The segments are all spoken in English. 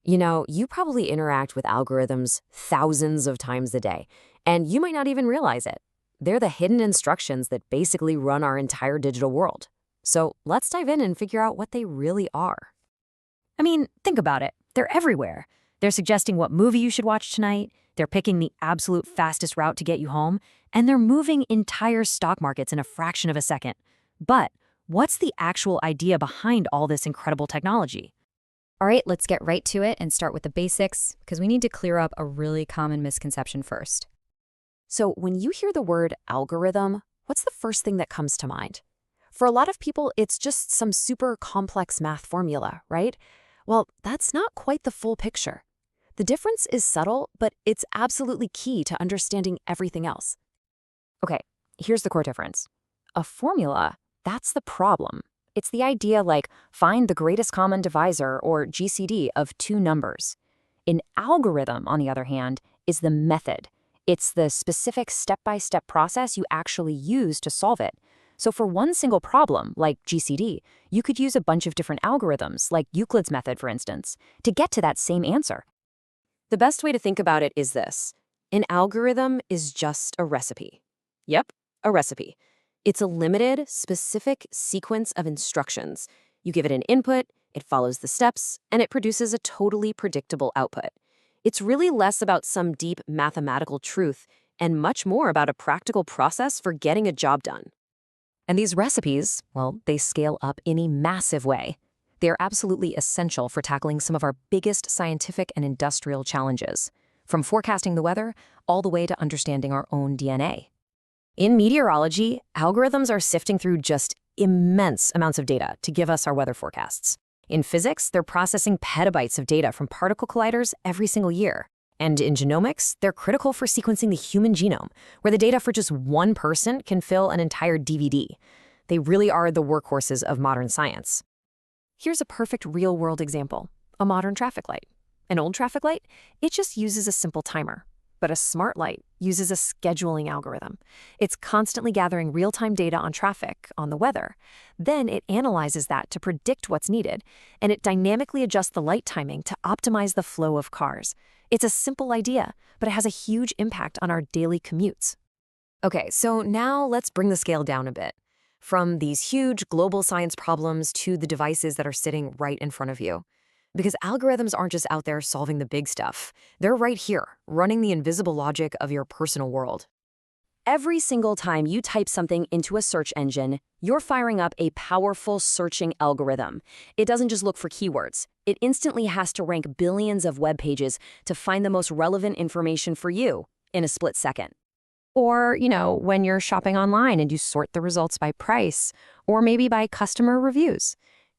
You know, you probably interact with algorithms thousands of times a day, and you might not even realize it. They're the hidden instructions that basically run our entire digital world. So let's dive in and figure out what they really are. I mean, think about it. They're everywhere. They're suggesting what movie you should watch tonight, they're picking the absolute fastest route to get you home, and they're moving entire stock markets in a fraction of a second. But what's the actual idea behind all this incredible technology? All right, let's get right to it and start with the basics, because we need to clear up a really common misconception first. So when you hear the word algorithm, what's the first thing that comes to mind? For a lot of people, it's just some super complex math formula, right? Well, that's not quite the full picture. The difference is subtle, but it's absolutely key to understanding everything else. Okay, here's the core difference. A formula, that's the problem. It's the idea like find the greatest common divisor, or GCD, of two numbers. An algorithm, on the other hand, is the method. It's the specific step-by-step process you actually use to solve it. So for one single problem, like GCD, you could use a bunch of different algorithms, like Euclid's method, for instance, to get to that same answer. The best way to think about it is this. An algorithm is just a recipe. Yep, a recipe. It's a limited, specific sequence of instructions. You give it an input, it follows the steps, and it produces a totally predictable output. It's really less about some deep mathematical truth and much more about a practical process for getting a job done. And these recipes, well, they scale up in a massive way. They are absolutely essential for tackling some of our biggest scientific and industrial challenges, from forecasting the weather all the way to understanding our own DNA. In meteorology, algorithms are sifting through just immense amounts of data to give us our weather forecasts. In physics, they're processing petabytes of data from particle colliders every single year. And in genomics, they're critical for sequencing the human genome, where the data for just one person can fill an entire DVD. They really are the workhorses of modern science. Here's a perfect real-world example, a modern traffic light. An old traffic light, it just uses a simple timer. But a smart light uses a scheduling algorithm. It's constantly gathering real-time data on traffic, on the weather. Then it analyzes that to predict what's needed, and it dynamically adjusts the light timing to optimize the flow of cars. It's a simple idea, but it has a huge impact on our daily commutes. Okay, so now let's bring the scale down a bit. From these huge global science problems to the devices that are sitting right in front of you. Because algorithms aren't just out there solving the big stuff. They're right here, running the invisible logic of your personal world. Every single time you type something into a search engine, you're firing up a powerful searching algorithm. It doesn't just look for keywords. It instantly has to rank billions of web pages to find the most relevant information for you in a split second. Or, when you're shopping online and you sort the results by price, or maybe by customer reviews.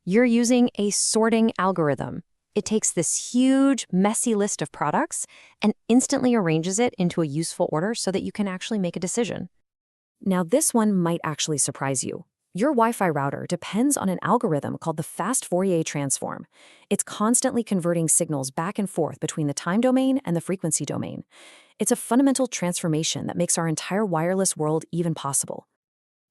You're using a sorting algorithm. It takes this huge, messy list of products and instantly arranges it into a useful order so that you can actually make a decision. Now, this one might actually surprise you. Your Wi-Fi router depends on an algorithm called the fast Fourier transform. It's constantly converting signals back and forth between the time domain and the frequency domain. It's a fundamental transformation that makes our entire wireless world even possible.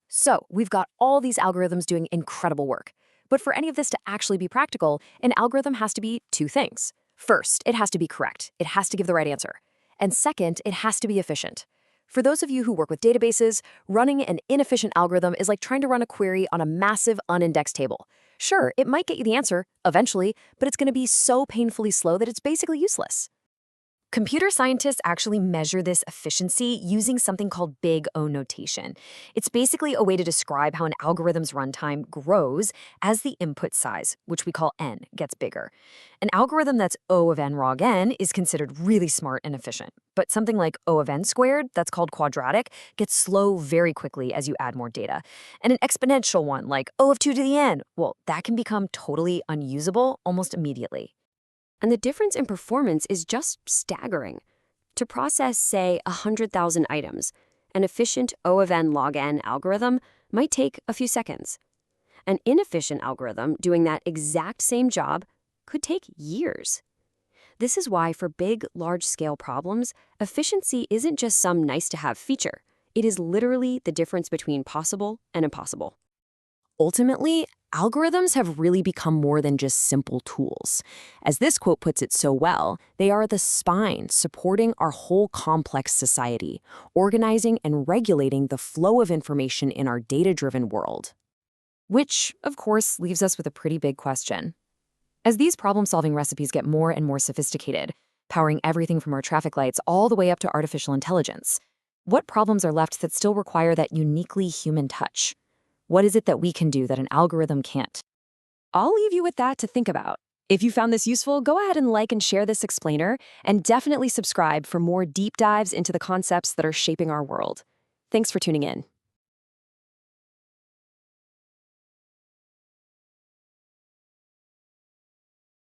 So, we've got all these algorithms doing incredible work. But for any of this to actually be practical, an algorithm has to be two things. First, it has to be correct. It has to give the right answer. And second, it has to be efficient. For those of you who work with databases, running an inefficient algorithm is like trying to run a query on a massive unindexed table. Sure, it might get you the answer, eventually, but it's going to be so painfully slow that it's basically useless. Computer scientists actually measure this efficiency using something called big O notation. It's basically a way to describe how an algorithm's runtime grows as the input size, which we call n, gets bigger. An algorithm that's O of n log n is considered really smart and efficient. But something like O of n squared, that's called quadratic, gets slow very quickly as you add more data. And an exponential one, like O of 2 to the n, well, that can become totally unusable almost immediately. And the difference in performance is just staggering. To process, say, 100,000 items, an efficient O of n log n algorithm might take a few seconds. An inefficient algorithm doing that exact same job could take years. This is why for big, large-scale problems, efficiency isn't just some nice-to-have feature. It is literally the difference between possible and impossible. Ultimately, algorithms have really become more than just simple tools. As this quote puts it so well, they are the spine supporting our whole complex society, organizing and regulating the flow of information in our data-driven world. Which, of course, leaves us with a pretty big question. As these problem-solving recipes get more and more sophisticated, powering everything from our traffic lights all the way up to artificial intelligence, what problems are left that still require that uniquely human touch? What is it that we can do that an algorithm can't? I'll leave you with that to think about. If you found this useful, go ahead and like and share this explainer, and definitely subscribe for more deep dives into the concepts that are shaping our world. Thanks for tuning in.